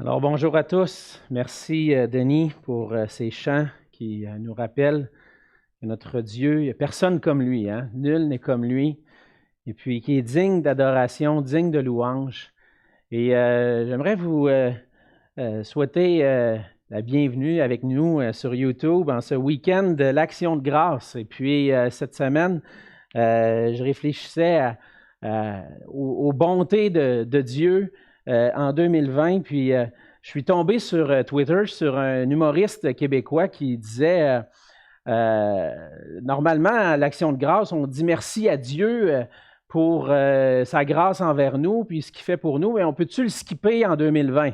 Alors, bonjour à tous. Merci, Denis, pour ces chants qui nous rappellent que notre Dieu, il n'y a personne comme lui, hein? Nul n'est comme lui, et puis qui est digne d'adoration, digne de louange. Et j'aimerais vous souhaiter la bienvenue avec nous sur YouTube en ce week-end de l'Action de grâce. Et puis, cette semaine, je réfléchissais aux bontés de Dieu en 2020, puis je suis tombé sur Twitter sur un humoriste québécois qui disait normalement, à l'Action de grâce, on dit merci à Dieu pour sa grâce envers nous, puis ce qu'il fait pour nous, mais on peut-tu le skipper en 2020?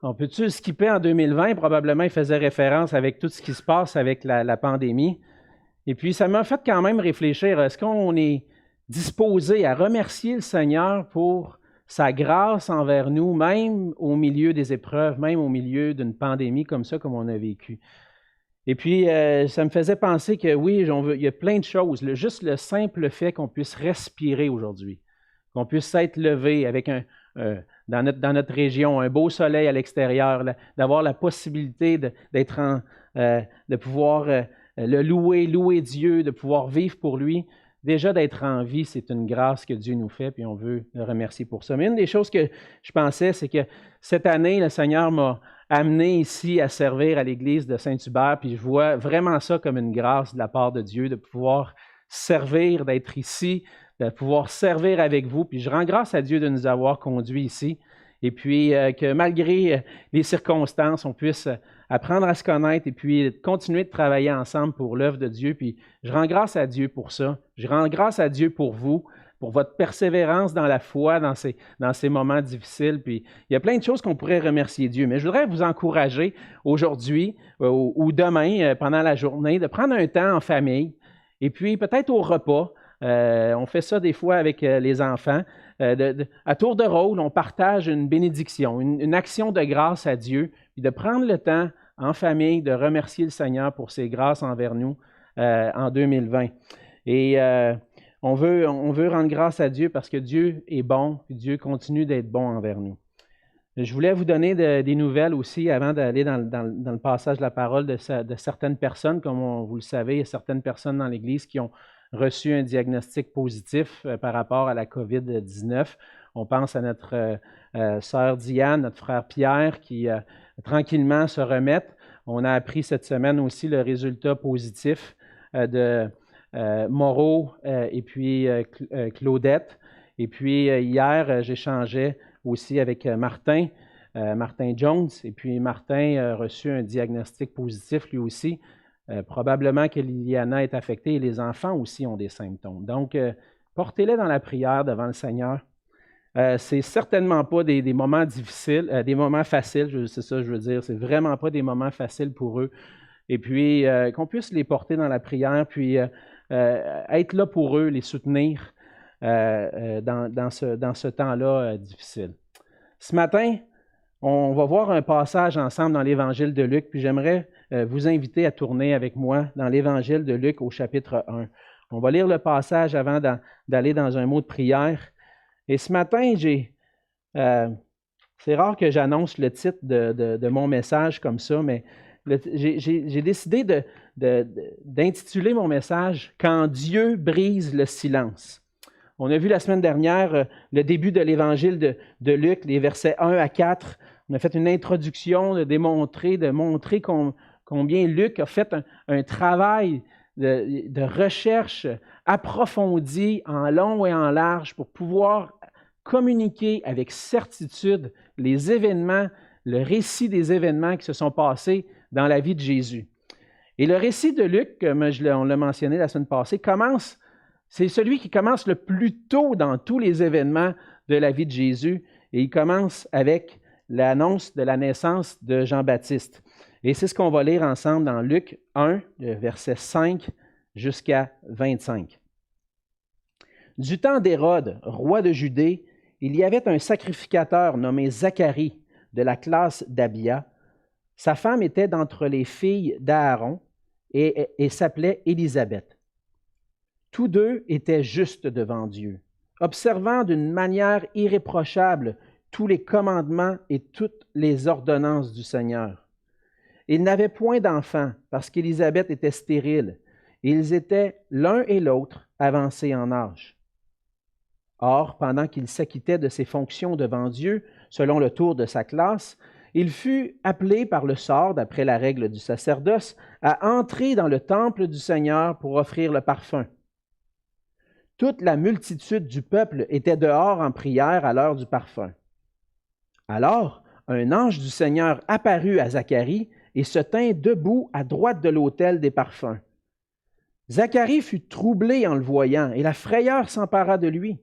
On peut-tu le skipper en 2020? Probablement, il faisait référence avec tout ce qui se passe avec la pandémie. Et puis, ça m'a fait quand même réfléchir. Est-ce qu'on est disposé à remercier le Seigneur pour sa grâce envers nous, même au milieu des épreuves, même au milieu d'une pandémie comme ça, comme on a vécu? Et puis, ça me faisait penser que oui, il y a plein de choses. Juste le simple fait qu'on puisse respirer aujourd'hui, qu'on puisse s'être levé avec dans notre région, un beau soleil à l'extérieur, d'avoir la possibilité de pouvoir le louer Dieu, de pouvoir vivre pour lui. Déjà d'être en vie, c'est une grâce que Dieu nous fait, puis on veut le remercier pour ça. Mais une des choses que je pensais, c'est que cette année, le Seigneur m'a amené ici à servir à l'église de Saint-Hubert, puis je vois vraiment ça comme une grâce de la part de Dieu, de pouvoir servir, d'être ici, de pouvoir servir avec vous. Puis je rends grâce à Dieu de nous avoir conduits ici, et puis que malgré les circonstances, on puisse apprendre à se connaître et puis continuer de travailler ensemble pour l'œuvre de Dieu. Puis je rends grâce à Dieu pour ça. Je rends grâce à Dieu pour vous, pour votre persévérance dans la foi, dans ces moments difficiles. Puis il y a plein de choses qu'on pourrait remercier Dieu. Mais je voudrais vous encourager aujourd'hui ou demain, pendant la journée, de prendre un temps en famille et puis peut-être au repas. On fait ça des fois avec les enfants. À tour de rôle, on partage une bénédiction, une action de grâce à Dieu, puis de prendre le temps en famille de remercier le Seigneur pour ses grâces envers nous en 2020. Et on veut rendre grâce à Dieu parce que Dieu est bon, puis Dieu continue d'être bon envers nous. Je voulais vous donner des nouvelles aussi avant d'aller dans le passage de la parole de certaines personnes. Comme vous le savez, il y a certaines personnes dans l'Église qui ont reçu un diagnostic positif par rapport à la COVID-19. On pense à notre sœur Diane, notre frère Pierre qui tranquillement se remettent. On a appris cette semaine aussi le résultat positif de Moreau et puis Claudette. Et puis hier, j'échangeais aussi avec Martin Jones. Et puis Martin a reçu un diagnostic positif lui aussi. Probablement que Liliana est affectée et les enfants aussi ont des symptômes. Donc, portez-les dans la prière devant le Seigneur. C'est certainement pas des moments difficiles, des moments faciles, c'est ça que je veux dire. C'est vraiment pas des moments faciles pour eux. Et puis, qu'on puisse les porter dans la prière, puis être là pour eux, les soutenir dans ce temps-là difficile. Ce matin, on va voir un passage ensemble dans l'Évangile de Luc, puis j'aimerais vous inviter à tourner avec moi dans l'Évangile de Luc au chapitre 1. On va lire le passage avant d'aller dans un mot de prière. Et ce matin, c'est rare que j'annonce le titre de mon message comme ça, mais j'ai décidé d'intituler mon message « Quand Dieu brise le silence ». On a vu la semaine dernière le début de l'Évangile de Luc, les versets 1 à 4. On a fait une introduction de montrer combien Luc a fait un travail de recherche approfondie en long et en large pour pouvoir communiquer avec certitude les événements, le récit des événements qui se sont passés dans la vie de Jésus. Et le récit de Luc, comme on l'a mentionné la semaine passée, c'est celui qui commence le plus tôt dans tous les événements de la vie de Jésus. Et il commence avec l'annonce de la naissance de Jean-Baptiste. Et c'est ce qu'on va lire ensemble dans Luc 1, verset 5 jusqu'à 25. Du temps d'Hérode, roi de Judée, il y avait un sacrificateur nommé Zacharie de la classe d'Abia. Sa femme était d'entre les filles d'Aaron et s'appelait Élisabeth. Tous deux étaient justes devant Dieu, observant d'une manière irréprochable tous les commandements et toutes les ordonnances du Seigneur. Ils n'avaient point d'enfants parce qu'Élisabeth était stérile, et ils étaient l'un et l'autre avancés en âge. Or, pendant qu'il s'acquittait de ses fonctions devant Dieu, selon le tour de sa classe, il fut appelé par le sort, d'après la règle du sacerdoce, à entrer dans le temple du Seigneur pour offrir le parfum. Toute la multitude du peuple était dehors en prière à l'heure du parfum. Alors, un ange du Seigneur apparut à Zacharie et se tint debout à droite de l'autel des parfums. Zacharie fut troublé en le voyant, et la frayeur s'empara de lui.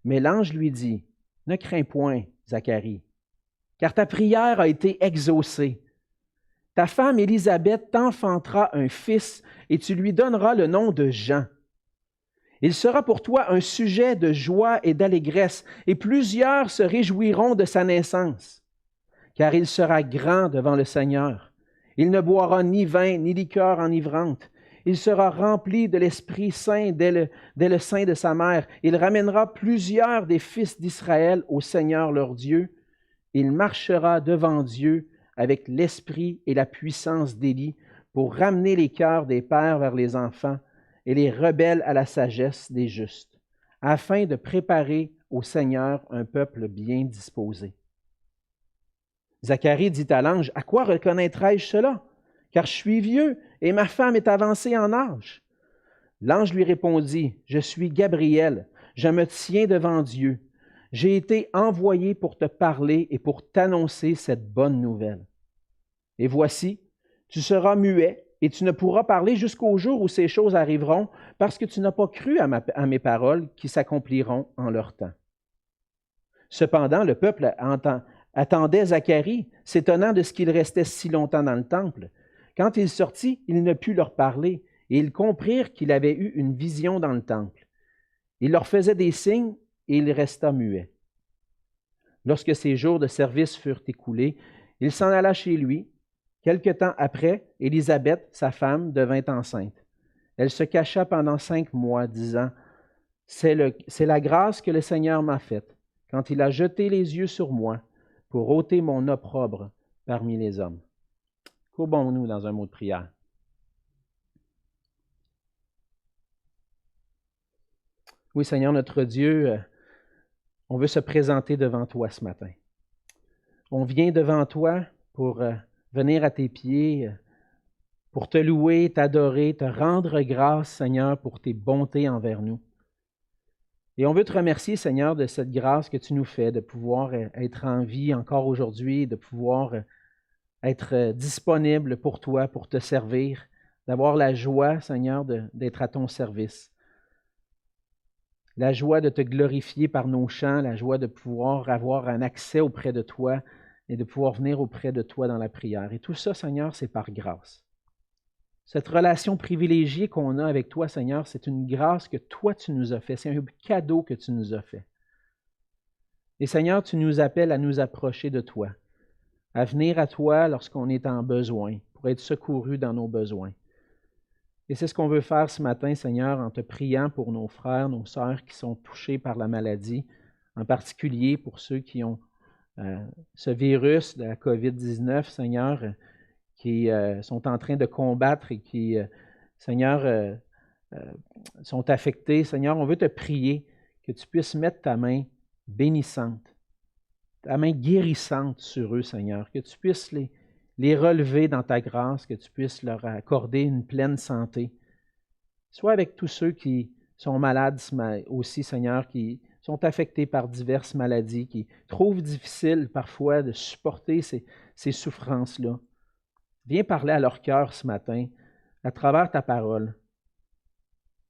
Mais l'ange lui dit, « Ne crains point, Zacharie, car ta prière a été exaucée. Ta femme Élisabeth t'enfantera un fils, et tu lui donneras le nom de Jean. Il sera pour toi un sujet de joie et d'allégresse, et plusieurs se réjouiront de sa naissance, car il sera grand devant le Seigneur. Il ne boira ni vin, ni liqueur enivrante. Il sera rempli de l'Esprit Saint dès le sein de sa mère. Il ramènera plusieurs des fils d'Israël au Seigneur leur Dieu. Il marchera devant Dieu avec l'esprit et la puissance d'Élie pour ramener les cœurs des pères vers les enfants et les rebelles à la sagesse des justes, afin de préparer au Seigneur un peuple bien disposé. » Zacharie dit à l'ange, « À quoi reconnaîtrai-je cela? Car je suis vieux et ma femme est avancée en âge. » L'ange lui répondit, « Je suis Gabriel, je me tiens devant Dieu. J'ai été envoyé pour te parler et pour t'annoncer cette bonne nouvelle. Et voici, tu seras muet et tu ne pourras parler jusqu'au jour où ces choses arriveront, parce que tu n'as pas cru à mes paroles qui s'accompliront en leur temps. » Cependant, le peuple attendait Zacharie, s'étonnant de ce qu'il restait si longtemps dans le temple. Quand il sortit, il ne put leur parler, et ils comprirent qu'il avait eu une vision dans le temple. Il leur faisait des signes, et il resta muet. Lorsque ses jours de service furent écoulés, il s'en alla chez lui. Quelque temps après, Élisabeth, sa femme, devint enceinte. Elle se cacha pendant 5 mois, disant, « C'est la grâce que le Seigneur m'a faite, quand il a jeté les yeux sur moi, pour ôter mon opprobre parmi les hommes. » Courbons-nous dans un mot de prière. Oui, Seigneur notre Dieu, on veut se présenter devant toi ce matin. On vient devant toi pour venir à tes pieds, pour te louer, t'adorer, te rendre grâce, Seigneur, pour tes bontés envers nous. Et on veut te remercier, Seigneur, de cette grâce que tu nous fais, de pouvoir être en vie encore aujourd'hui, de pouvoir être disponible pour toi, pour te servir, d'avoir la joie, Seigneur, d'être à ton service. La joie de te glorifier par nos chants, la joie de pouvoir avoir un accès auprès de toi et de pouvoir venir auprès de toi dans la prière. Et tout ça, Seigneur, c'est par grâce. Cette relation privilégiée qu'on a avec toi, Seigneur, c'est une grâce que toi, tu nous as fait. C'est un cadeau que tu nous as fait. Et Seigneur, tu nous appelles à nous approcher de toi, à venir à toi lorsqu'on est en besoin, pour être secouru dans nos besoins. Et c'est ce qu'on veut faire ce matin, Seigneur, en te priant pour nos frères, nos sœurs qui sont touchés par la maladie, en particulier pour ceux qui ont ce virus de la COVID-19, Seigneur, qui sont en train de combattre et qui, Seigneur, sont affectés. Seigneur, on veut te prier que tu puisses mettre ta main bénissante, ta main guérissante sur eux, Seigneur, que tu puisses les relever dans ta grâce, que tu puisses leur accorder une pleine santé. Sois avec tous ceux qui sont malades aussi, Seigneur, qui sont affectés par diverses maladies, qui trouvent difficile parfois de supporter ces souffrances-là. Viens parler à leur cœur ce matin, à travers ta parole.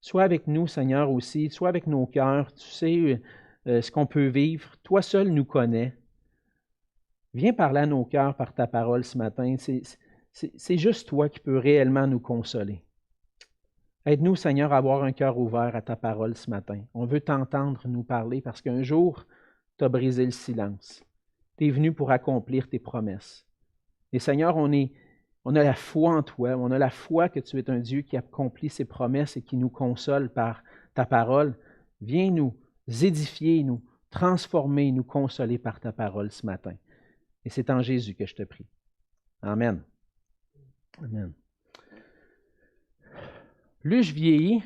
Sois avec nous, Seigneur, aussi. Sois avec nos cœurs. Tu sais ce qu'on peut vivre. Toi seul nous connais. Viens parler à nos cœurs par ta parole ce matin. C'est juste toi qui peux réellement nous consoler. Aide-nous, Seigneur, à avoir un cœur ouvert à ta parole ce matin. On veut t'entendre nous parler parce qu'un jour, tu as brisé le silence. Tu es venu pour accomplir tes promesses. Et Seigneur, on a la foi en toi. On a la foi que tu es un Dieu qui accomplit ses promesses et qui nous console par ta parole. Viens nous édifier, nous transformer, nous consoler par ta parole ce matin. Et c'est en Jésus que je te prie. Amen. Amen. Plus je vieillis,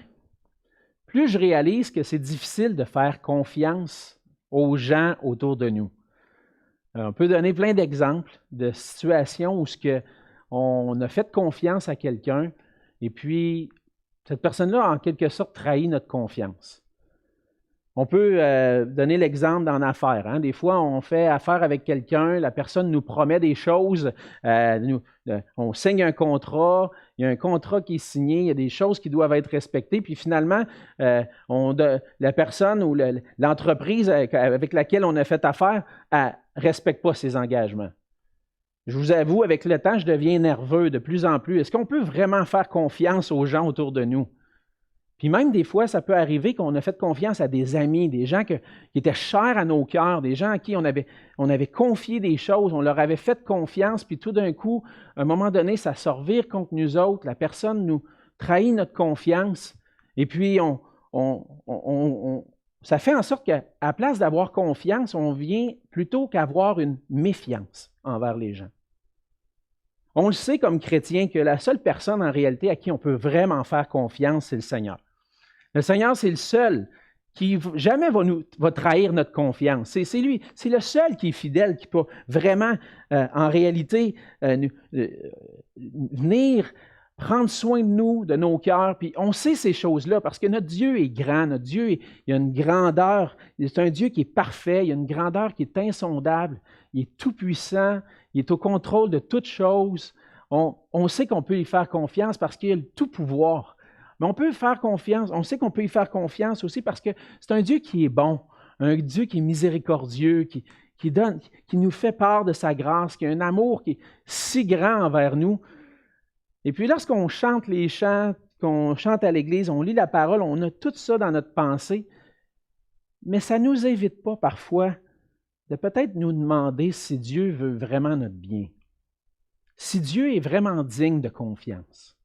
plus je réalise que c'est difficile de faire confiance aux gens autour de nous. On peut donner plein d'exemples de situations où on a fait confiance à quelqu'un et puis cette personne-là a en quelque sorte trahi notre confiance. On peut donner l'exemple dans l'affaire. Hein? Des fois, on fait affaire avec quelqu'un, la personne nous promet des choses, on signe un contrat, il y a un contrat qui est signé, il y a des choses qui doivent être respectées, puis finalement, la personne ou l'entreprise avec laquelle on a fait affaire ne respecte pas ses engagements. Je vous avoue, avec le temps, je deviens nerveux de plus en plus. Est-ce qu'on peut vraiment faire confiance aux gens autour de nous? Puis même des fois, ça peut arriver qu'on a fait confiance à des amis, des gens qui étaient chers à nos cœurs, des gens à qui on avait confié des choses, on leur avait fait confiance, puis tout d'un coup, à un moment donné, ça se revire contre nous autres, la personne nous trahit notre confiance, et puis ça fait en sorte qu'à la place d'avoir confiance, on vient plutôt qu'avoir une méfiance envers les gens. On le sait comme chrétien que la seule personne en réalité à qui on peut vraiment faire confiance, c'est le Seigneur. Le Seigneur, c'est le seul qui jamais va trahir notre confiance. C'est lui, c'est le seul qui est fidèle, qui peut vraiment, en réalité, venir prendre soin de nous, de nos cœurs. Puis on sait ces choses-là parce que notre Dieu est grand, notre Dieu, il a une grandeur, c'est un Dieu qui est parfait, il a une grandeur qui est insondable, il est tout-puissant, il est au contrôle de toutes choses. On sait qu'on peut y faire confiance parce qu'il a le tout pouvoir. Mais on peut faire confiance, on sait qu'on peut y faire confiance aussi parce que c'est un Dieu qui est bon, un Dieu qui est miséricordieux, qui nous fait part de sa grâce, qui a un amour qui est si grand envers nous. Et puis lorsqu'on chante les chants, qu'on chante à l'Église, on lit la parole, on a tout ça dans notre pensée, mais ça ne nous évite pas parfois de peut-être nous demander si Dieu veut vraiment notre bien, si Dieu est vraiment digne de confiance.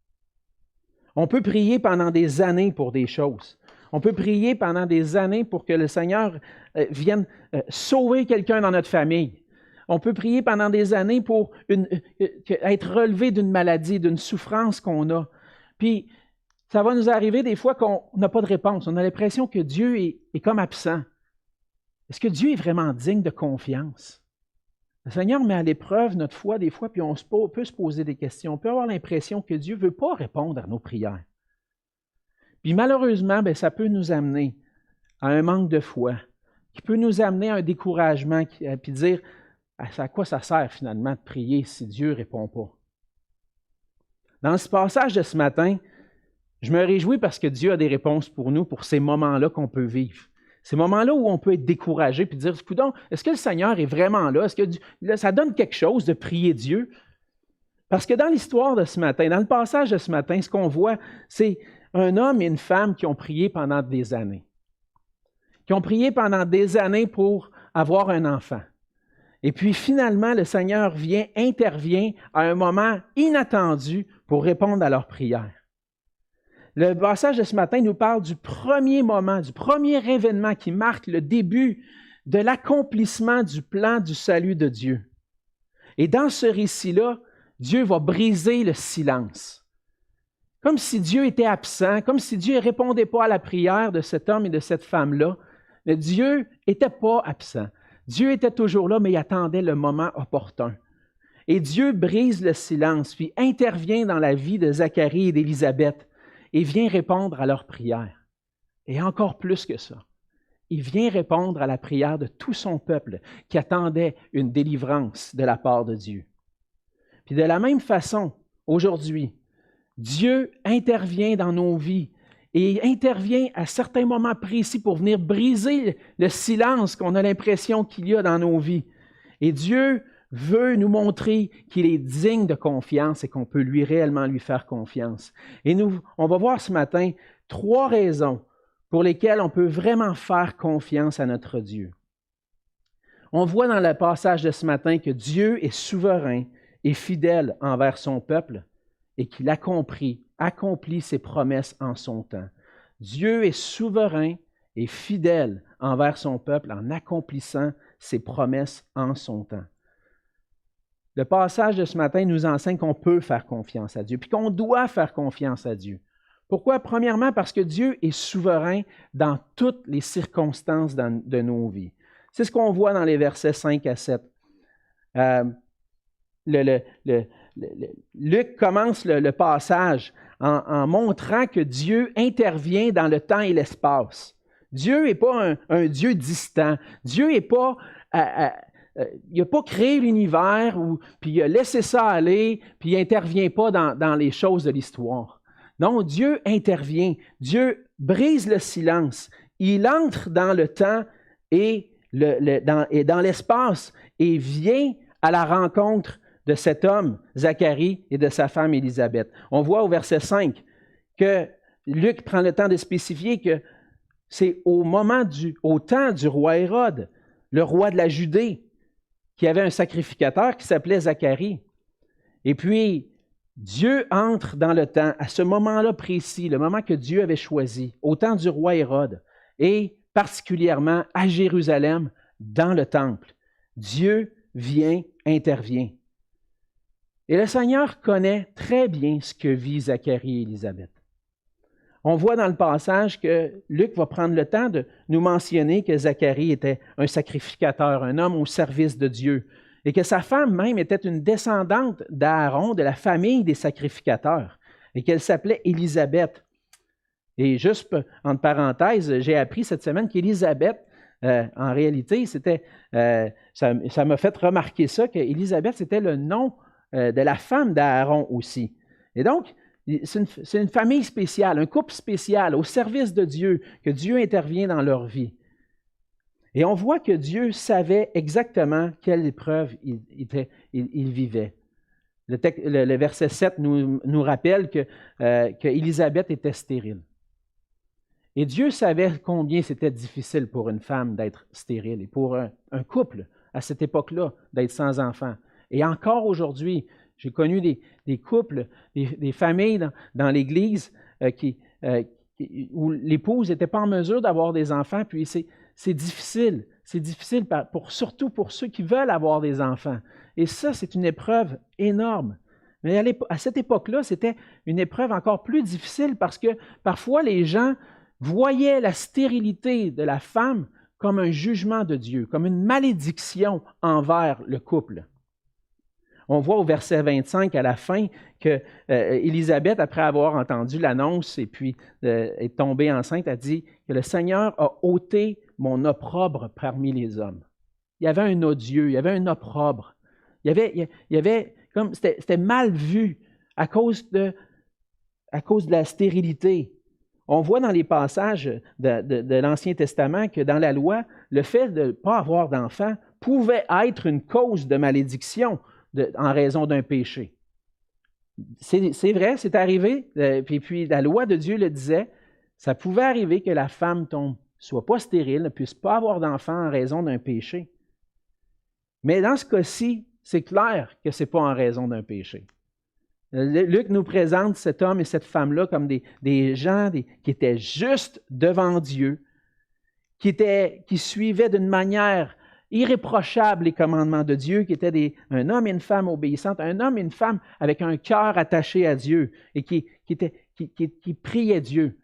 On peut prier pendant des années pour des choses. On peut prier pendant des années pour que le Seigneur vienne sauver quelqu'un dans notre famille. On peut prier pendant des années pour être relevé d'une maladie, d'une souffrance qu'on a. Puis, ça va nous arriver des fois qu'on n'a pas de réponse. On a l'impression que Dieu est comme absent. Est-ce que Dieu est vraiment digne de confiance? Le Seigneur met à l'épreuve notre foi des fois, puis on peut se poser des questions. On peut avoir l'impression que Dieu ne veut pas répondre à nos prières. Puis malheureusement, ça peut nous amener à un manque de foi, qui peut nous amener à un découragement, puis dire à quoi ça sert finalement de prier si Dieu ne répond pas. Dans ce passage de ce matin, je me réjouis parce que Dieu a des réponses pour nous, pour ces moments-là qu'on peut vivre. Ces moments-là où on peut être découragé puis dire, coudonc, est-ce que le Seigneur est vraiment là? Est-ce que ça donne quelque chose de prier Dieu? Parce que dans l'histoire de ce matin, dans le passage de ce matin, ce qu'on voit, c'est un homme et une femme qui ont prié pendant des années. Qui ont prié pendant des années pour avoir un enfant. Et puis finalement, le Seigneur intervient à un moment inattendu pour répondre à leurs prières. Le passage de ce matin nous parle du premier moment, du premier événement qui marque le début de l'accomplissement du plan du salut de Dieu. Et dans ce récit-là, Dieu va briser le silence. Comme si Dieu était absent, comme si Dieu ne répondait pas à la prière de cet homme et de cette femme-là. Mais Dieu n'était pas absent. Dieu était toujours là, mais il attendait le moment opportun. Et Dieu brise le silence, puis intervient dans la vie de Zacharie et d'Élisabeth et vient répondre à leur prière. Et encore plus que ça, il vient répondre à la prière de tout son peuple qui attendait une délivrance de la part de Dieu. Puis de la même façon, aujourd'hui, Dieu intervient dans nos vies et intervient à certains moments précis pour venir briser le silence qu'on a l'impression qu'il y a dans nos vies. Et Dieu veut nous montrer qu'il est digne de confiance et qu'on peut réellement lui faire confiance. Et on va voir ce matin 3 raisons pour lesquelles on peut vraiment faire confiance à notre Dieu. On voit dans le passage de ce matin que Dieu est souverain et fidèle envers son peuple et qu'il accomplit ses promesses en son temps. Dieu est souverain est fidèle envers son peuple en accomplissant ses promesses en son temps. Le passage de ce matin nous enseigne qu'on peut faire confiance à Dieu, puis qu'on doit faire confiance à Dieu. Pourquoi? Premièrement, parce que Dieu est souverain dans toutes les circonstances de nos vies. C'est ce qu'on voit dans les versets 5 à 7. Luc commence le passage en montrant que Dieu intervient dans le temps et l'espace. Dieu n'est pas un Dieu distant. Dieu n'est pas... il n'a pas créé l'univers, puis il a laissé ça aller, puis il n'intervient pas dans les choses de l'histoire. Non, Dieu intervient. Dieu brise le silence. Il entre dans le temps et dans l'espace et vient à la rencontre de cet homme, Zacharie, et de sa femme Élisabeth. On voit au verset 5 que Luc prend le temps de spécifier que c'est au temps du roi Hérode, le roi de la Judée, qui avait un sacrificateur qui s'appelait Zacharie. Et puis, Dieu entre dans le temps, à ce moment-là précis, le moment que Dieu avait choisi, au temps du roi Hérode, et particulièrement à Jérusalem, dans le temple. Dieu vient, intervient. Et le Seigneur connaît très bien ce que vit Zacharie et Élisabeth. On voit dans le passage que Luc va prendre le temps de nous mentionner que Zacharie était un sacrificateur, un homme au service de Dieu, et que sa femme même était une descendante d'Aaron, de la famille des sacrificateurs, et qu'elle s'appelait Élisabeth. Et juste entre parenthèses, j'ai appris cette semaine qu'Élisabeth, en réalité, ça m'a fait remarquer ça, qu'Élisabeth, c'était le nom de la femme d'Aaron aussi. Et donc, c'est une famille spéciale, un couple spécial au service de Dieu, que Dieu intervient dans leur vie. Et on voit que Dieu savait exactement quelle épreuve il vivait. Le verset 7 nous rappelle qu'Élisabeth était stérile. Et Dieu savait combien c'était difficile pour une femme d'être stérile et pour un couple à cette époque-là d'être sans enfant. Et encore aujourd'hui, j'ai connu des couples, des familles dans l'Église où l'épouse n'était pas en mesure d'avoir des enfants, puis c'est difficile. C'est difficile surtout pour ceux qui veulent avoir des enfants. Et ça, c'est une épreuve énorme. Mais à cette époque-là, c'était une épreuve encore plus difficile parce que parfois les gens voyaient la stérilité de la femme comme un jugement de Dieu, comme une malédiction envers le couple. On voit au verset 25 à la fin que Élisabeth, après avoir entendu l'annonce et puis est tombée enceinte, a dit que le Seigneur a ôté mon opprobre parmi les hommes. Il y avait un odieux, il y avait un opprobre. Il y avait comme c'était mal vu à cause de la stérilité. On voit dans les passages de l'Ancien Testament que dans la loi, le fait de ne pas avoir d'enfant pouvait être une cause de malédiction en raison d'un péché. C'est vrai, c'est arrivé, puis la loi de Dieu le disait, ça pouvait arriver que la femme soit pas stérile, ne puisse pas avoir d'enfant en raison d'un péché. Mais dans ce cas-ci, c'est clair que ce n'est pas en raison d'un péché. Luc nous présente cet homme et cette femme-là comme des gens qui étaient justes devant Dieu, qui suivaient d'une manière irréprochable les commandements de Dieu, qui étaient un homme et une femme obéissantes, un homme et une femme avec un cœur attaché à Dieu et qui priaient Dieu.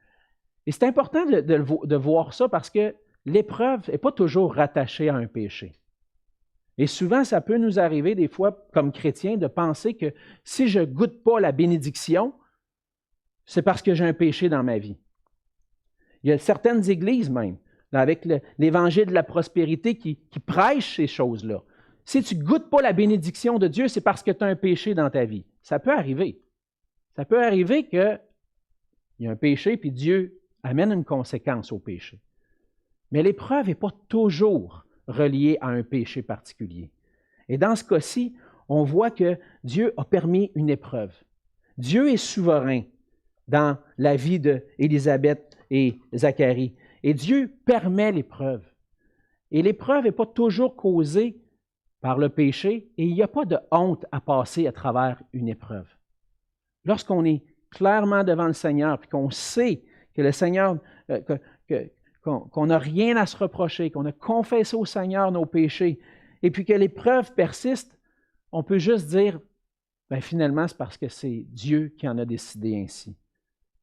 Et c'est important de voir ça parce que l'épreuve n'est pas toujours rattachée à un péché. Et souvent, ça peut nous arriver des fois, comme chrétiens, de penser que si je ne goûte pas la bénédiction, c'est parce que j'ai un péché dans ma vie. Il y a certaines églises même, avec l'évangile de la prospérité, qui prêchent ces choses-là. Si tu ne goûtes pas la bénédiction de Dieu, c'est parce que tu as un péché dans ta vie. Ça peut arriver. Ça peut arriver qu'il y a un péché, puis Dieu amène une conséquence au péché. Mais l'épreuve n'est pas toujours reliée à un péché particulier. Et dans ce cas-ci, on voit que Dieu a permis une épreuve. Dieu est souverain dans la vie d'Élisabeth et Zacharie. Et Dieu permet l'épreuve. Et l'épreuve n'est pas toujours causée par le péché et il n'y a pas de honte à passer à travers une épreuve. Lorsqu'on est clairement devant le Seigneur et qu'on sait que le Seigneur, qu'on n'a rien à se reprocher, qu'on a confessé au Seigneur nos péchés, et puis que l'épreuve persiste, on peut juste dire, bien, finalement, c'est parce que c'est Dieu qui en a décidé ainsi.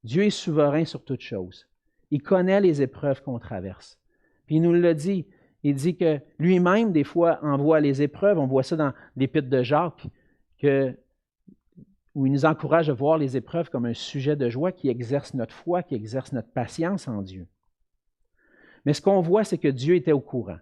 Dieu est souverain sur toutes choses. Il connaît les épreuves qu'on traverse. Puis il nous l'a dit. Il dit que lui-même, des fois, envoie les épreuves. On voit ça dans l'Épître de Jacques, où il nous encourage à voir les épreuves comme un sujet de joie qui exerce notre foi, qui exerce notre patience en Dieu. Mais ce qu'on voit, c'est que Dieu était au courant.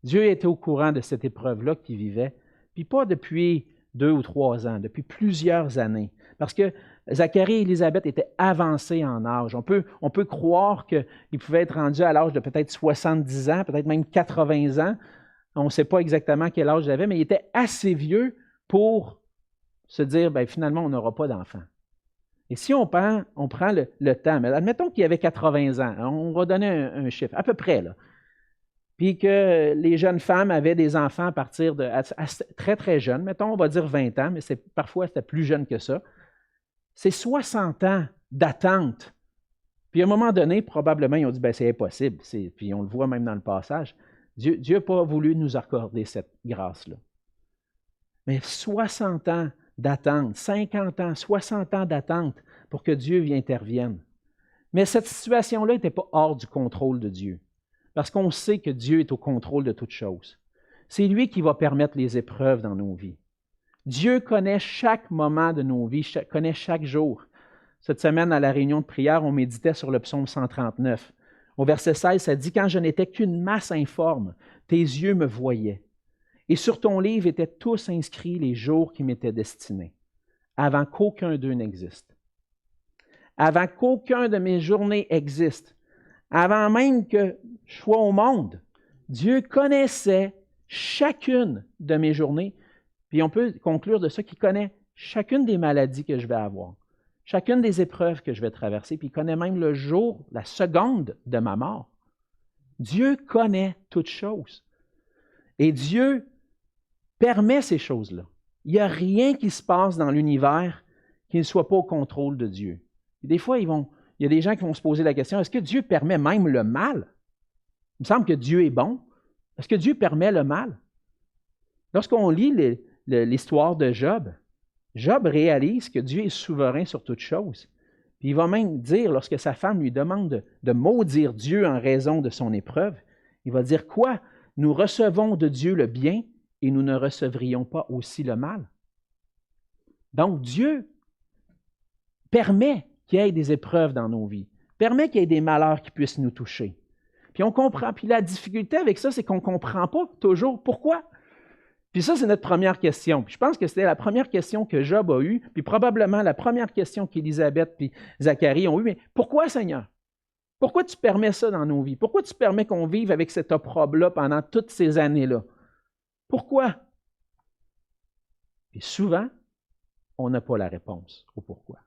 Dieu était au courant de cette épreuve-là qu'il vivait, puis pas depuis 2 ou 3 ans, depuis plusieurs années. Parce que Zacharie et Élisabeth étaient avancés en âge. On peut croire qu'ils pouvaient être rendus à l'âge de peut-être 70 ans, peut-être même 80 ans. On ne sait pas exactement quel âge ils avaient, mais ils étaient assez vieux pour se dire, bien, finalement, on n'aura pas d'enfants. Et si on prend le temps, mais admettons qu'il y avait 80 ans, on va donner un chiffre, à peu près, là. Puis que les jeunes femmes avaient des enfants à partir de très, très jeunes, mettons, on va dire 20 ans, mais parfois c'était plus jeune que ça. C'est 60 ans d'attente. Puis à un moment donné, probablement, ils ont dit, bien, c'est impossible. Puis on le voit même dans le passage. Dieu n'a pas voulu nous accorder cette grâce-là. Mais 60 ans d'attente, 50 ans, 60 ans d'attente pour que Dieu intervienne. Mais cette situation-là n'était pas hors du contrôle de Dieu. Parce qu'on sait que Dieu est au contrôle de toutes choses. C'est lui qui va permettre les épreuves dans nos vies. Dieu connaît chaque moment de nos vies, connaît chaque jour. Cette semaine, à la réunion de prière, on méditait sur le psaume 139. Au verset 16, ça dit « Quand je n'étais qu'une masse informe, tes yeux me voyaient. Et sur ton livre étaient tous inscrits les jours qui m'étaient destinés, avant qu'aucun d'eux n'existe. Avant qu'aucun de mes journées existe, avant même que je sois au monde, Dieu connaissait chacune de mes journées. Puis on peut conclure de ça qu'il connaît chacune des maladies que je vais avoir, chacune des épreuves que je vais traverser, puis il connaît même le jour, la seconde de ma mort. Dieu connaît toutes choses. Et Dieu permet ces choses-là. Il n'y a rien qui se passe dans l'univers qui ne soit pas au contrôle de Dieu. Et des fois, il y a des gens qui vont se poser la question, est-ce que Dieu permet même le mal? Il me semble que Dieu est bon. Est-ce que Dieu permet le mal? Lorsqu'on lit l'histoire de Job, Job réalise que Dieu est souverain sur toutes choses. Puis il va même dire, lorsque sa femme lui demande de maudire Dieu en raison de son épreuve, il va dire quoi? Nous recevons de Dieu le bien et nous ne recevrions pas aussi le mal. Donc Dieu permet qu'il y ait des épreuves dans nos vies, permet qu'il y ait des malheurs qui puissent nous toucher. Puis on comprend. Puis la difficulté avec ça, c'est qu'on ne comprend pas toujours pourquoi. Puis ça, c'est notre première question. Puis je pense que c'était la première question que Job a eue, puis probablement la première question qu'Élisabeth et Zacharie ont eue. Mais pourquoi, Seigneur? Pourquoi tu permets ça dans nos vies? Pourquoi tu permets qu'on vive avec cet opprobre-là pendant toutes ces années-là? Pourquoi? Et souvent, on n'a pas la réponse au pourquoi.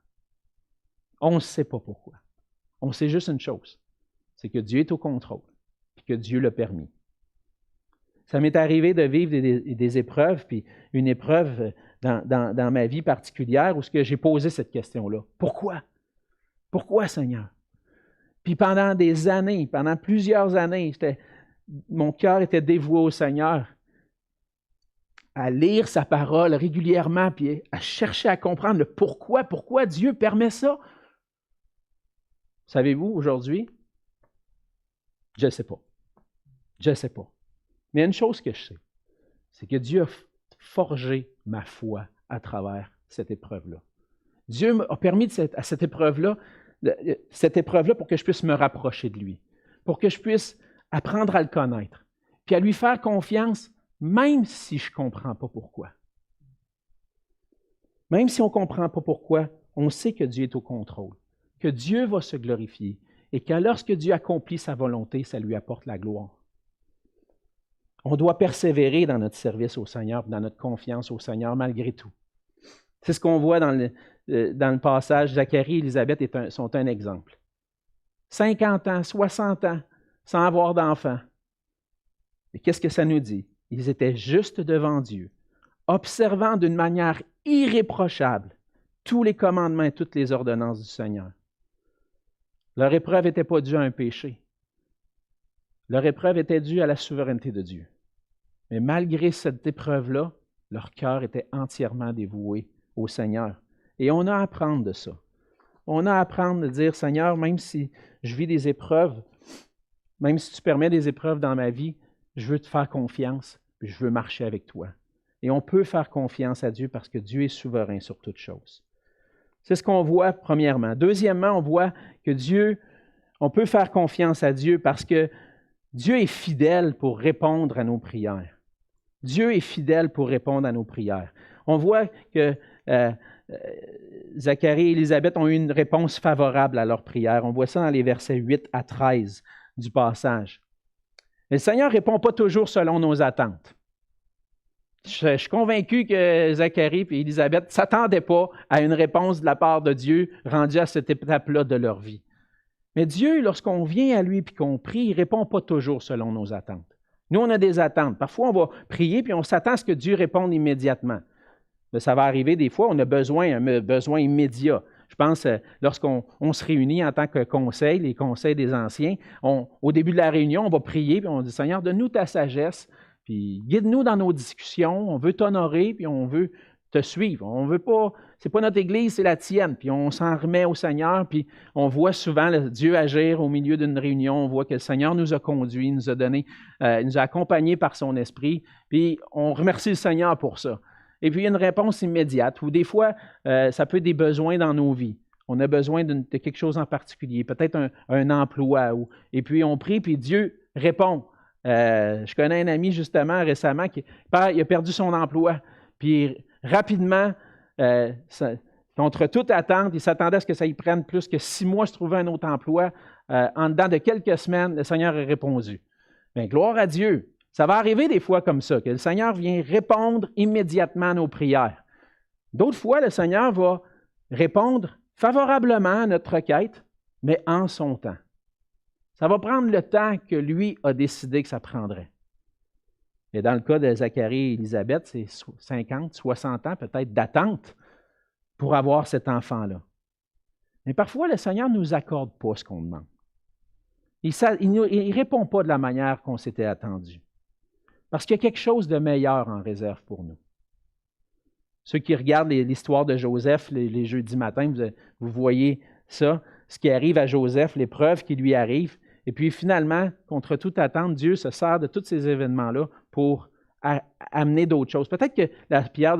On ne sait pas pourquoi. On sait juste une chose, c'est que Dieu est au contrôle et que Dieu l'a permis. Ça m'est arrivé de vivre des épreuves, puis une épreuve dans ma vie particulière où j'ai posé cette question-là. Pourquoi? Pourquoi, Seigneur? Puis pendant des années, pendant plusieurs années, mon cœur était dévoué au Seigneur, à lire sa parole régulièrement, puis à chercher à comprendre le pourquoi Dieu permet ça. Savez-vous, aujourd'hui, je ne sais pas. Je ne sais pas. Mais une chose que je sais, c'est que Dieu a forgé ma foi à travers cette épreuve-là. Dieu a permis à cette épreuve-là pour que je puisse me rapprocher de lui, pour que je puisse apprendre à le connaître, puis à lui faire confiance, même si je ne comprends pas pourquoi. Même si on ne comprend pas pourquoi, on sait que Dieu est au contrôle, que Dieu va se glorifier et que lorsque Dieu accomplit sa volonté, ça lui apporte la gloire. On doit persévérer dans notre service au Seigneur, dans notre confiance au Seigneur malgré tout. C'est ce qu'on voit dans le passage. Zacharie et Élisabeth sont un exemple. 50 ans, 60 ans, sans avoir d'enfants. Et qu'est-ce que ça nous dit? Ils étaient juste devant Dieu, observant d'une manière irréprochable tous les commandements et toutes les ordonnances du Seigneur. Leur épreuve n'était pas due à un péché. Leur épreuve était due à la souveraineté de Dieu. Mais malgré cette épreuve-là, leur cœur était entièrement dévoué au Seigneur. Et on a à apprendre de ça. On a à apprendre de dire, Seigneur, même si je vis des épreuves, même si tu permets des épreuves dans ma vie, je veux te faire confiance, puis je veux marcher avec toi. Et on peut faire confiance à Dieu parce que Dieu est souverain sur toutes choses. C'est ce qu'on voit premièrement. Deuxièmement, on voit que on peut faire confiance à Dieu parce que Dieu est fidèle pour répondre à nos prières. Dieu est fidèle pour répondre à nos prières. On voit que Zacharie et Élisabeth ont eu une réponse favorable à leur prière. On voit ça dans les versets 8 à 13 du passage. Mais le Seigneur ne répond pas toujours selon nos attentes. Je suis convaincu que Zacharie et Élisabeth ne s'attendaient pas à une réponse de la part de Dieu rendue à cette étape-là de leur vie. Mais Dieu, lorsqu'on vient à lui et qu'on prie, il ne répond pas toujours selon nos attentes. Nous, on a des attentes. Parfois, on va prier puis on s'attend à ce que Dieu réponde immédiatement. Mais ça va arriver des fois, on a un besoin immédiat. Je pense, lorsqu'on se réunit en tant que conseil, les conseils des anciens, au début de la réunion, on va prier puis on dit, Seigneur, donne-nous ta sagesse, puis guide-nous dans nos discussions, on veut t'honorer puis on veut te suivre. On veut pas, c'est pas notre Église, c'est la tienne. Puis on s'en remet au Seigneur, puis on voit souvent Dieu agir au milieu d'une réunion. On voit que le Seigneur nous a conduits, nous a donné, nous a accompagnés par son esprit, puis on remercie le Seigneur pour ça. Et puis, il y a une réponse immédiate, ou des fois, ça peut être des besoins dans nos vies. On a besoin de quelque chose en particulier, peut-être un emploi. Et puis, on prie, puis Dieu répond. Je connais un ami, justement, récemment, qui a perdu son emploi. Puis, rapidement, contre toute attente, il s'attendait à ce que ça y prenne plus que 6 mois de se trouver un autre emploi. En dedans de quelques semaines, le Seigneur a répondu. Bien, gloire à Dieu. Ça va arriver des fois comme ça, que le Seigneur vient répondre immédiatement à nos prières. D'autres fois, le Seigneur va répondre favorablement à notre requête, mais en son temps. Ça va prendre le temps que lui a décidé que ça prendrait. Et dans le cas de Zacharie et Élisabeth, c'est 50, 60 ans peut-être d'attente pour avoir cet enfant-là. Mais parfois, le Seigneur ne nous accorde pas ce qu'on demande. Il ne répond pas de la manière qu'on s'était attendu. Parce qu'il y a quelque chose de meilleur en réserve pour nous. Ceux qui regardent l'histoire de Joseph les jeudis matins, vous voyez ça, ce qui arrive à Joseph, l'épreuve qui lui arrive. Et puis finalement, contre toute attente, Dieu se sert de tous ces événements-là pour amener d'autres choses. Peut-être que la prière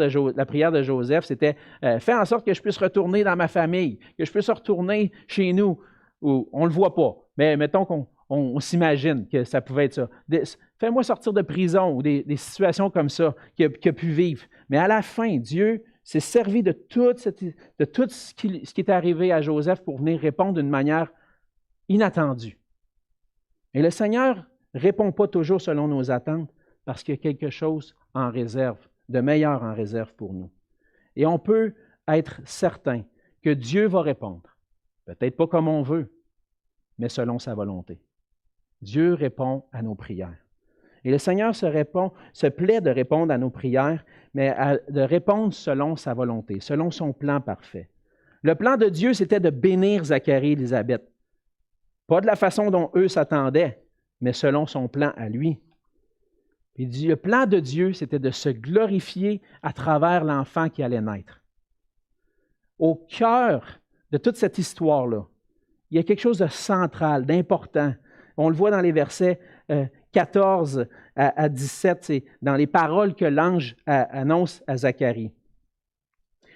de Joseph, c'était « Fais en sorte que je puisse retourner dans ma famille, que je puisse retourner chez nous. » Ou on ne le voit pas, mais mettons qu'on s'imagine que ça pouvait être ça. Fais-moi sortir de prison ou des situations comme ça qu'il a pu vivre. Mais à la fin, Dieu s'est servi de tout ce qui est arrivé à Joseph pour venir répondre d'une manière inattendue. Et le Seigneur ne répond pas toujours selon nos attentes parce qu'il y a quelque chose en réserve, de meilleur en réserve pour nous. Et on peut être certain que Dieu va répondre. Peut-être pas comme on veut, mais selon sa volonté. Dieu répond à nos prières. Et le Seigneur se plaît de répondre à nos prières, mais de répondre selon sa volonté, selon son plan parfait. Le plan de Dieu, c'était de bénir Zacharie et Élisabeth. Pas de la façon dont eux s'attendaient, mais selon son plan à lui. Et le plan de Dieu, c'était de se glorifier à travers l'enfant qui allait naître. Au cœur de toute cette histoire-là, il y a quelque chose de central, d'important. On le voit dans les versets 14 à 17, c'est dans les paroles que l'ange annonce à Zacharie.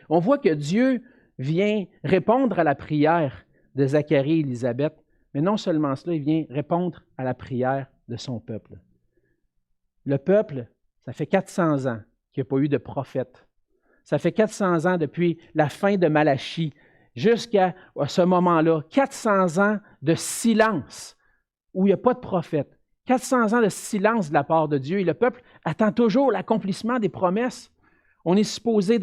On voit que Dieu vient répondre à la prière de Zacharie et Élisabeth, mais non seulement cela, il vient répondre à la prière de son peuple. Le peuple, ça fait 400 ans qu'il n'y a pas eu de prophète. Ça fait 400 ans depuis la fin de Malachie jusqu'à ce moment-là, 400 ans de silence où il n'y a pas de prophète. 400 ans de silence de la part de Dieu et le peuple attend toujours l'accomplissement des promesses. On est supposé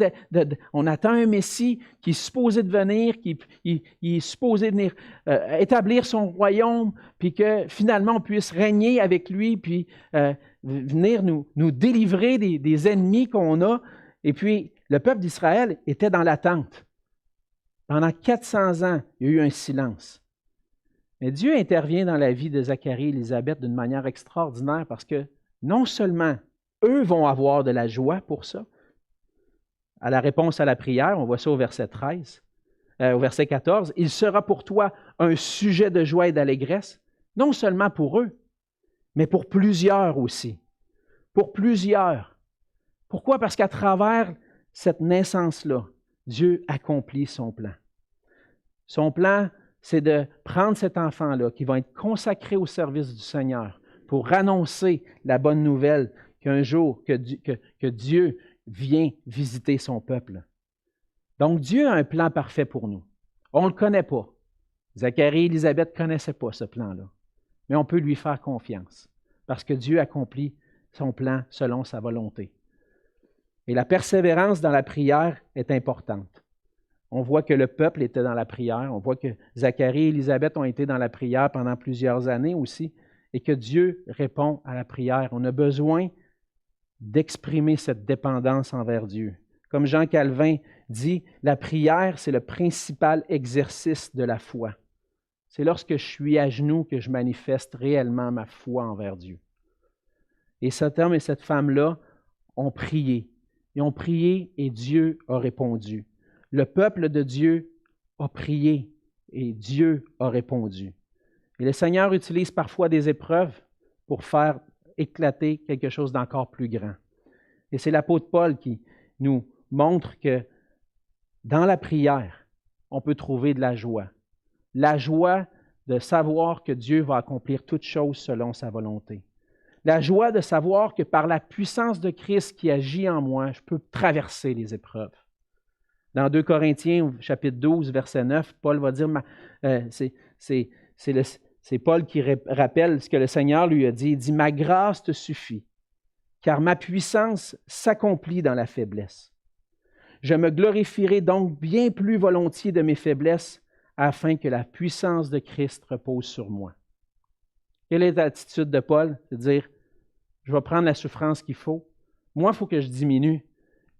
on attend un Messie qui est supposé de venir, qui est supposé venir établir son royaume, puis que finalement on puisse régner avec lui, puis venir nous délivrer des ennemis qu'on a. Et puis le peuple d'Israël était dans l'attente. Pendant 400 ans, il y a eu un silence. Mais Dieu intervient dans la vie de Zacharie et Élisabeth d'une manière extraordinaire parce que non seulement eux vont avoir de la joie pour ça, à la réponse à la prière, on voit ça au verset 13, au verset 14, « Il sera pour toi un sujet de joie et d'allégresse, non seulement pour eux, mais pour plusieurs aussi. » Pour plusieurs. Pourquoi? Parce qu'à travers cette naissance-là, Dieu accomplit son plan. Son plan, c'est de prendre cet enfant-là qui va être consacré au service du Seigneur pour annoncer la bonne nouvelle qu'un jour, que Dieu vient visiter son peuple. Donc, Dieu a un plan parfait pour nous. On ne le connaît pas. Zacharie et Élisabeth ne connaissaient pas ce plan-là. Mais on peut lui faire confiance parce que Dieu accomplit son plan selon sa volonté. Et la persévérance dans la prière est importante. On voit que le peuple était dans la prière, on voit que Zacharie et Élisabeth ont été dans la prière pendant plusieurs années aussi, et que Dieu répond à la prière. On a besoin d'exprimer cette dépendance envers Dieu. Comme Jean Calvin dit, la prière, c'est le principal exercice de la foi. C'est lorsque je suis à genoux que je manifeste réellement ma foi envers Dieu. Et cet homme et cette femme-là ont prié. Ils ont prié et Dieu a répondu. Le peuple de Dieu a prié et Dieu a répondu. Et le Seigneur utilise parfois des épreuves pour faire éclater quelque chose d'encore plus grand. Et c'est l'apôtre Paul qui nous montre que dans la prière, on peut trouver de la joie. La joie de savoir que Dieu va accomplir toutes choses selon sa volonté. La joie de savoir que par la puissance de Christ qui agit en moi, je peux traverser les épreuves. Dans 2 Corinthiens, chapitre 12, verset 9, Paul va dire, c'est Paul qui rappelle ce que le Seigneur lui a dit. Il dit, « Ma grâce te suffit, car ma puissance s'accomplit dans la faiblesse. Je me glorifierai donc bien plus volontiers de mes faiblesses, afin que la puissance de Christ repose sur moi. » Quelle est l'attitude de Paul? C'est de dire, je vais prendre la souffrance qu'il faut. Moi, il faut que je diminue.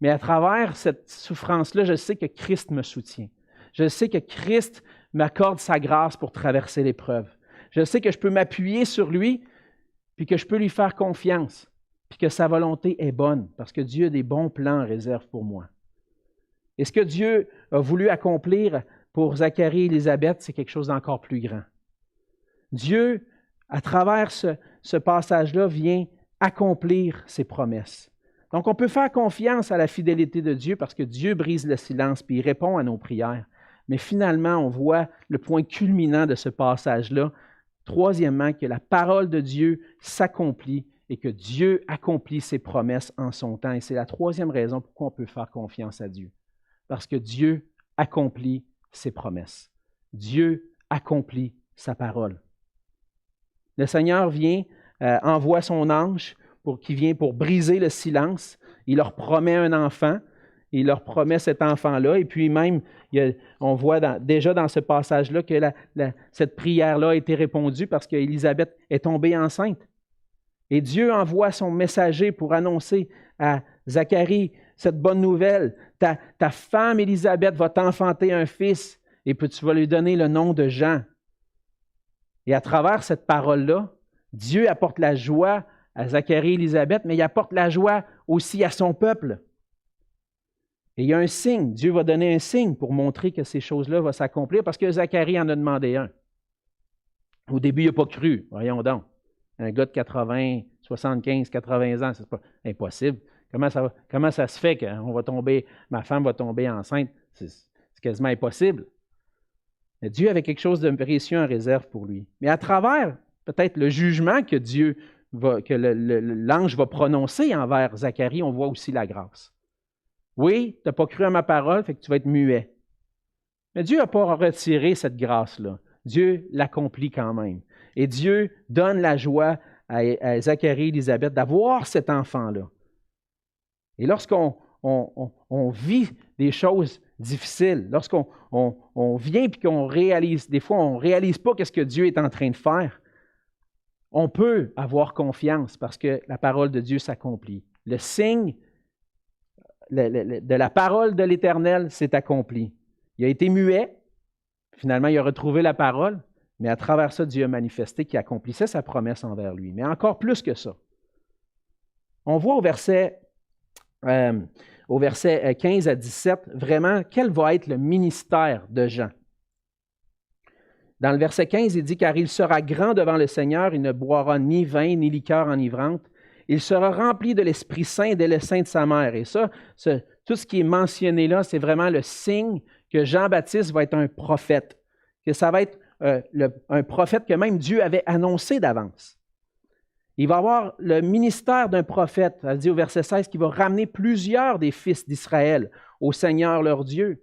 Mais à travers cette souffrance-là, je sais que Christ me soutient. Je sais que Christ m'accorde sa grâce pour traverser l'épreuve. Je sais que je peux m'appuyer sur lui, puis que je peux lui faire confiance, puis que sa volonté est bonne, parce que Dieu a des bons plans en réserve pour moi. Et ce que Dieu a voulu accomplir pour Zacharie et Élisabeth, c'est quelque chose d'encore plus grand. Dieu, à travers ce passage-là, vient accomplir ses promesses. Donc, on peut faire confiance à la fidélité de Dieu parce que Dieu brise le silence puis il répond à nos prières. Mais finalement, on voit le point culminant de ce passage-là. Troisièmement, que la parole de Dieu s'accomplit et que Dieu accomplit ses promesses en son temps. Et c'est la troisième raison pourquoi on peut faire confiance à Dieu. Parce que Dieu accomplit ses promesses. Dieu accomplit sa parole. Le Seigneur vient, envoie son ange qui vient pour briser le silence. Il leur promet un enfant. Il leur promet cet enfant-là. Et puis même, on voit déjà dans ce passage-là que cette prière-là a été répondue parce qu'Élisabeth est tombée enceinte. Et Dieu envoie son messager pour annoncer à Zacharie cette bonne nouvelle. Ta femme Élisabeth va t'enfanter un fils et puis tu vas lui donner le nom de Jean. Et à travers cette parole-là, Dieu apporte la joie à Zacharie et Élisabeth, mais il apporte la joie aussi à son peuple. Et il y a un signe. Dieu va donner un signe pour montrer que ces choses-là vont s'accomplir parce que Zacharie en a demandé un. Au début, il n'a pas cru. Voyons donc. Un gars de 80, 75, 80 ans, c'est pas impossible. Comment ça se fait que ma femme va tomber enceinte? C'est quasiment impossible. Mais Dieu avait quelque chose de précieux en réserve pour lui. Mais à travers peut-être le jugement que l'ange va prononcer envers Zacharie, on voit aussi la grâce. Oui, tu n'as pas cru à ma parole, fait que tu vas être muet. Mais Dieu n'a pas retiré cette grâce-là. Dieu l'accomplit quand même. Et Dieu donne la joie à Zacharie et Élisabeth d'avoir cet enfant-là. Et lorsqu'on vit des choses difficiles, lorsqu'on vient et qu'on réalise, des fois on ne réalise pas ce que Dieu est en train de faire, on peut avoir confiance parce que la parole de Dieu s'accomplit. Le signe de la parole de l'Éternel s'est accompli. Il a été muet, finalement il a retrouvé la parole, Mais à travers ça, Dieu a manifesté qu'il accomplissait sa promesse envers lui. Mais encore plus que ça. On voit au verset 15 à 17, vraiment, quel va être le ministère de Jean. Dans le verset 15, il dit « Car il sera grand devant le Seigneur, il ne boira ni vin, ni liqueur enivrante. Il sera rempli de l'Esprit Saint et de l'essaim de sa mère. » Et ça, tout ce qui est mentionné là, c'est vraiment le signe que Jean-Baptiste va être un prophète, que ça va être un prophète que même Dieu avait annoncé d'avance. Il va avoir le ministère d'un prophète, elle dit au verset 16, qui va ramener plusieurs des fils d'Israël au Seigneur leur Dieu.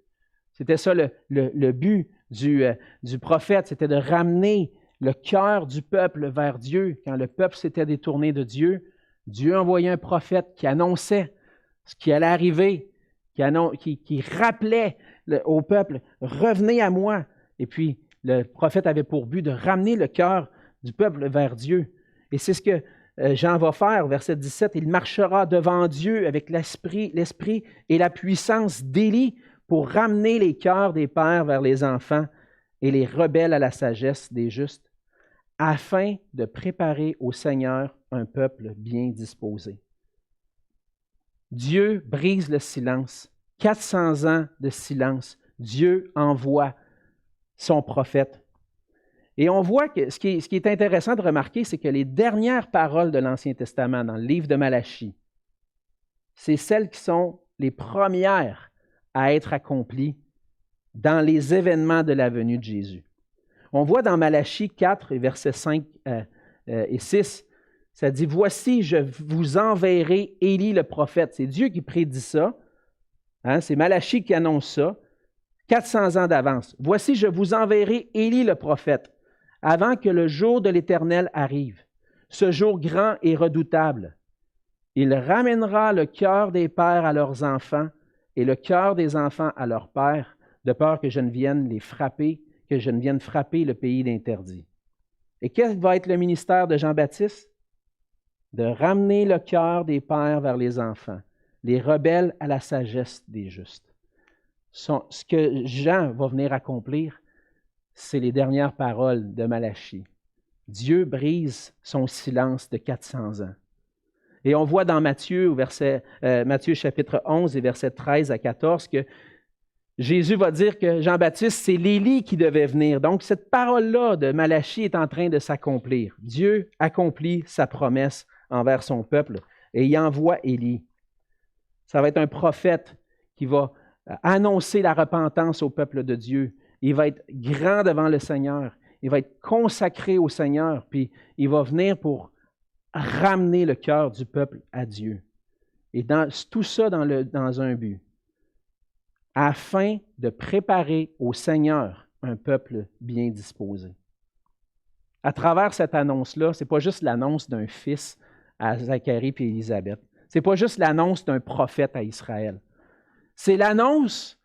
C'était ça le but du prophète, c'était de ramener le cœur du peuple vers Dieu. Quand le peuple s'était détourné de Dieu, Dieu envoyait un prophète qui annonçait ce qui allait arriver, qui rappelait au peuple « Revenez à moi ». Et puis, le prophète avait pour but de ramener le cœur du peuple vers Dieu. Et c'est ce que Jean va faire, verset 17. « Il marchera devant Dieu avec l'esprit et la puissance d'Élie pour ramener les cœurs des pères vers les enfants et les rebelles à la sagesse des justes, afin de préparer au Seigneur un peuple bien disposé. » Dieu brise le silence. 400 ans de silence. Dieu envoie son prophète. Et on voit que ce qui est intéressant de remarquer, c'est que les dernières paroles de l'Ancien Testament, dans le livre de Malachie, c'est celles qui sont les premières à être accomplies dans les événements de la venue de Jésus. On voit dans Malachie 4, versets 5 et 6, ça dit « Voici, je vous enverrai Élie le prophète. » C'est Dieu qui prédit ça. Hein? C'est Malachie qui annonce ça. 400 ans d'avance. « Voici, je vous enverrai Élie le prophète, avant que le jour de l'Éternel arrive, ce jour grand et redoutable. Il ramènera le cœur des pères à leurs enfants et le cœur des enfants à leurs pères, de peur que je ne vienne les frapper, que je ne vienne frapper le pays d'interdit. » Et quel va être le ministère de Jean-Baptiste? De ramener le cœur des pères vers les enfants, les rebelles à la sagesse des justes. Ce que Jean va venir accomplir, c'est les dernières paroles de Malachie. Dieu brise son silence de 400 ans. Et on voit dans Matthieu, Matthieu chapitre 11 et versets 13 à 14, que Jésus va dire que Jean-Baptiste, c'est l'Élie qui devait venir. Donc, cette parole-là de Malachie est en train de s'accomplir. Dieu accomplit sa promesse envers son peuple et il envoie Élie. Ça va être un prophète qui va annoncer la repentance au peuple de Dieu. Il va être grand devant le Seigneur. Il va être consacré au Seigneur. Puis, il va venir pour ramener le cœur du peuple à Dieu. Et tout ça dans un but. Afin de préparer au Seigneur un peuple bien disposé. À travers cette annonce-là, ce n'est pas juste l'annonce d'un fils à Zacharie et Élisabeth. Ce n'est pas juste l'annonce d'un prophète à Israël. C'est l'annonce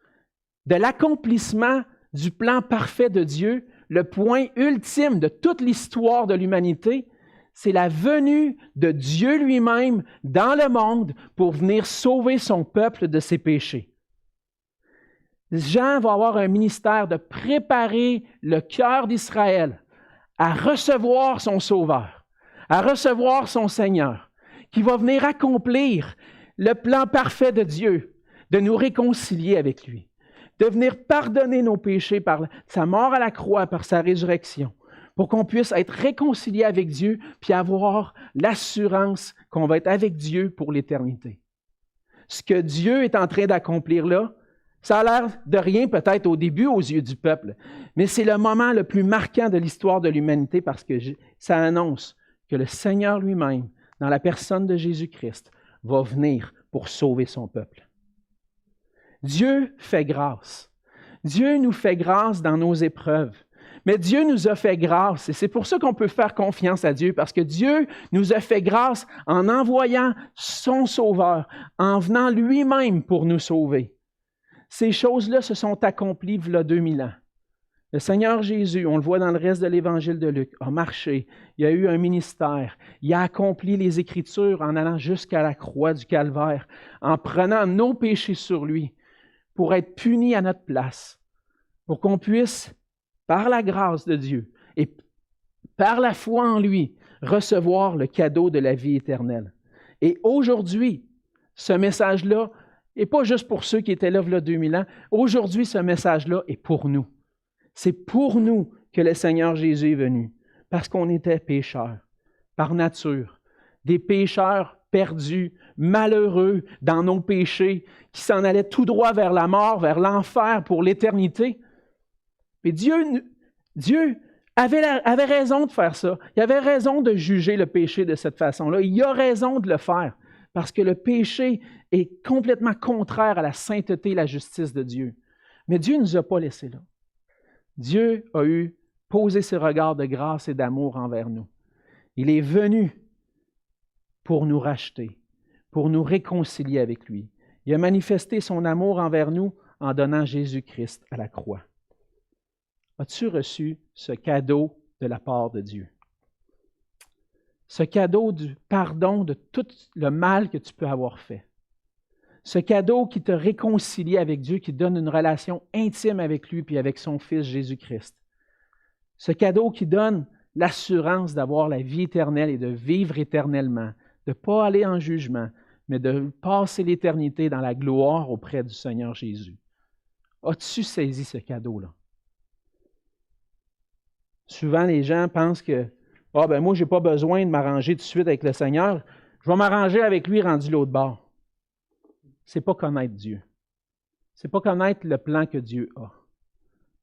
de l'accomplissement du plan parfait de Dieu, le point ultime de toute l'histoire de l'humanité. C'est la venue de Dieu lui-même dans le monde pour venir sauver son peuple de ses péchés. Jean va avoir un ministère de préparer le cœur d'Israël à recevoir son Sauveur, à recevoir son Seigneur, qui va venir accomplir le plan parfait de Dieu, de nous réconcilier avec lui, de venir pardonner nos péchés par sa mort à la croix, par sa résurrection, pour qu'on puisse être réconcilié avec Dieu, puis avoir l'assurance qu'on va être avec Dieu pour l'éternité. Ce que Dieu est en train d'accomplir là, ça a l'air de rien peut-être au début aux yeux du peuple, mais c'est le moment le plus marquant de l'histoire de l'humanité parce que ça annonce que le Seigneur lui-même, dans la personne de Jésus-Christ, va venir pour sauver son peuple. Dieu fait grâce. Dieu nous fait grâce dans nos épreuves. Mais Dieu nous a fait grâce et c'est pour ça qu'on peut faire confiance à Dieu parce que Dieu nous a fait grâce en envoyant son Sauveur, en venant lui-même pour nous sauver. Ces choses-là se sont accomplies il y a 2000 ans. Le Seigneur Jésus, on le voit dans le reste de l'Évangile de Luc, a marché, il a eu un ministère, il a accompli les Écritures en allant jusqu'à la croix du Calvaire, en prenant nos péchés sur lui pour être puni à notre place, pour qu'on puisse, par la grâce de Dieu, et par la foi en lui, recevoir le cadeau de la vie éternelle. Et aujourd'hui, ce message-là n'est pas juste pour ceux qui étaient là il y a 2000 ans. Aujourd'hui, ce message-là est pour nous. C'est pour nous que le Seigneur Jésus est venu, parce qu'on était pécheurs, par nature, des pécheurs perdus, malheureux dans nos péchés, qui s'en allaient tout droit vers la mort, vers l'enfer pour l'éternité. Mais Dieu avait raison de faire ça. Il avait raison de juger le péché de cette façon-là. Il a raison de le faire, parce que le péché est complètement contraire à la sainteté et la justice de Dieu. Mais Dieu ne nous a pas laissés là. Dieu a posé ses regards de grâce et d'amour envers nous. Il est venu pour nous racheter, pour nous réconcilier avec lui. Il a manifesté son amour envers nous en donnant Jésus-Christ à la croix. As-tu reçu ce cadeau de la part de Dieu? Ce cadeau du pardon de tout le mal que tu peux avoir fait. Ce cadeau qui te réconcilie avec Dieu, qui donne une relation intime avec lui puis avec son Fils Jésus-Christ. Ce cadeau qui donne l'assurance d'avoir la vie éternelle et de vivre éternellement, de ne pas aller en jugement, mais de passer l'éternité dans la gloire auprès du Seigneur Jésus. As-tu saisi ce cadeau-là? Souvent, les gens pensent que « Ah, ben moi, je n'ai pas besoin de m'arranger tout de suite avec le Seigneur. Je vais m'arranger avec lui rendu l'autre bord. » Ce n'est pas connaître Dieu. Ce n'est pas connaître le plan que Dieu a.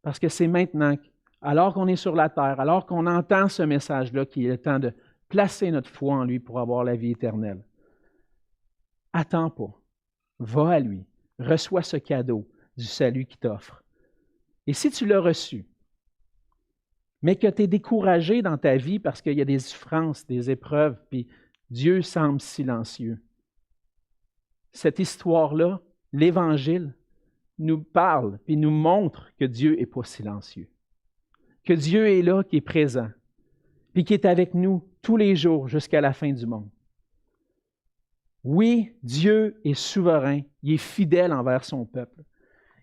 Parce que c'est maintenant, alors qu'on est sur la terre, alors qu'on entend ce message-là, qu'il est temps de placer notre foi en lui pour avoir la vie éternelle. Attends pas. Va à lui. Reçois ce cadeau du salut qu'il t'offre. Et si tu l'as reçu, mais que tu es découragé dans ta vie parce qu'il y a des souffrances, des épreuves, puis Dieu semble silencieux. Cette histoire-là, l'Évangile, nous parle et nous montre que Dieu n'est pas silencieux. Que Dieu est là, qui est présent, puis qui est avec nous tous les jours jusqu'à la fin du monde. Oui, Dieu est souverain, il est fidèle envers son peuple.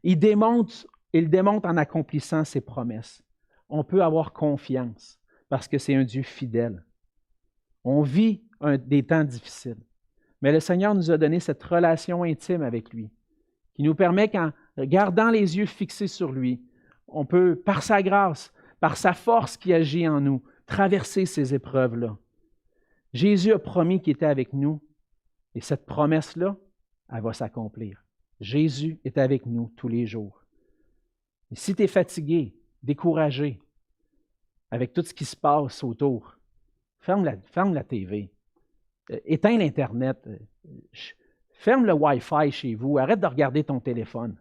Il le démontre en accomplissant ses promesses. On peut avoir confiance parce que c'est un Dieu fidèle. On vit des temps difficiles, mais le Seigneur nous a donné cette relation intime avec lui qui nous permet qu'en gardant les yeux fixés sur lui, on peut, par sa grâce, par sa force qui agit en nous, traverser ces épreuves-là. Jésus a promis qu'il était avec nous et cette promesse-là, elle va s'accomplir. Jésus est avec nous tous les jours. Et si tu es fatigué, découragé avec tout ce qui se passe autour, ferme la TV, éteins l'Internet, ferme le Wi-Fi chez vous, arrête de regarder ton téléphone,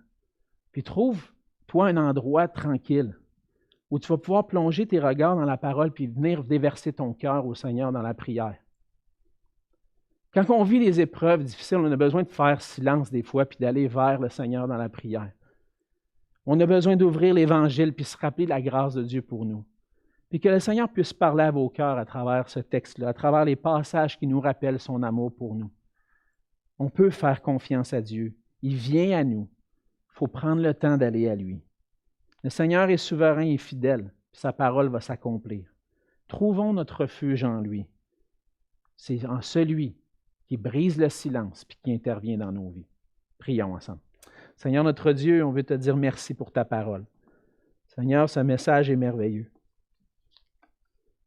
puis trouve-toi un endroit tranquille où tu vas pouvoir plonger tes regards dans la parole puis venir déverser ton cœur au Seigneur dans la prière. Quand on vit des épreuves difficiles, on a besoin de faire silence des fois puis d'aller vers le Seigneur dans la prière. On a besoin d'ouvrir l'Évangile puis se rappeler de la grâce de Dieu pour nous. Puis que le Seigneur puisse parler à vos cœurs à travers ce texte-là, à travers les passages qui nous rappellent son amour pour nous. On peut faire confiance à Dieu. Il vient à nous. Il faut prendre le temps d'aller à lui. Le Seigneur est souverain et fidèle, puis sa parole va s'accomplir. Trouvons notre refuge en lui. C'est en celui qui brise le silence puis qui intervient dans nos vies. Prions ensemble. Seigneur notre Dieu, on veut te dire merci pour ta parole. Seigneur, ce message est merveilleux.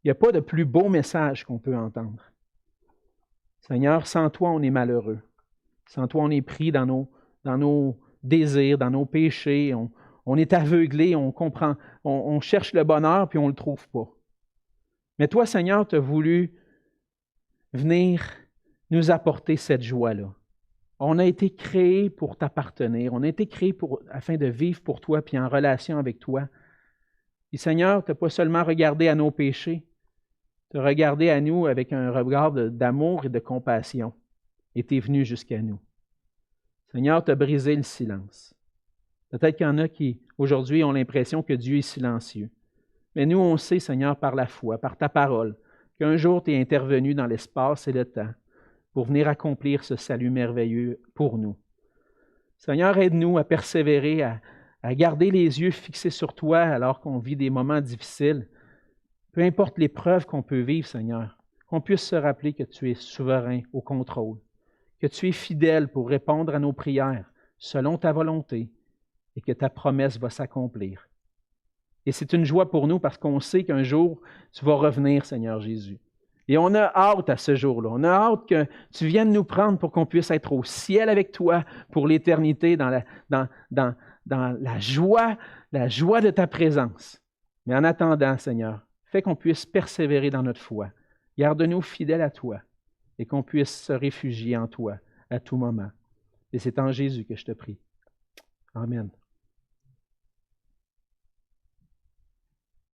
Il n'y a pas de plus beau message qu'on peut entendre. Seigneur, sans toi, on est malheureux. Sans toi, on est pris dans nos désirs, dans nos péchés. On est aveuglé, on cherche le bonheur puis on ne le trouve pas. Mais toi, Seigneur, tu as voulu venir nous apporter cette joie-là. On a été créés pour t'appartenir. On a été créés afin de vivre pour toi puis en relation avec toi. Et Seigneur, tu n'as pas seulement regardé à nos péchés, tu as regardé à nous avec un regard d'amour et de compassion. Et tu es venu jusqu'à nous. Seigneur, tu as brisé le silence. Peut-être qu'il y en a qui, aujourd'hui, ont l'impression que Dieu est silencieux. Mais nous, on sait, Seigneur, par la foi, par ta parole, qu'un jour tu es intervenu dans l'espace et le temps pour venir accomplir ce salut merveilleux pour nous. Seigneur, aide-nous à persévérer, à garder les yeux fixés sur toi alors qu'on vit des moments difficiles, peu importe l'épreuve qu'on peut vivre, Seigneur, qu'on puisse se rappeler que tu es souverain, au contrôle, que tu es fidèle pour répondre à nos prières selon ta volonté et que ta promesse va s'accomplir. Et c'est une joie pour nous parce qu'on sait qu'un jour, tu vas revenir, Seigneur Jésus. Et on a hâte à ce jour-là. On a hâte que tu viennes nous prendre pour qu'on puisse être au ciel avec toi pour l'éternité, dans la joie de ta présence. Mais en attendant, Seigneur, fais qu'on puisse persévérer dans notre foi. Garde-nous fidèles à toi et qu'on puisse se réfugier en toi à tout moment. Et c'est en Jésus que je te prie. Amen.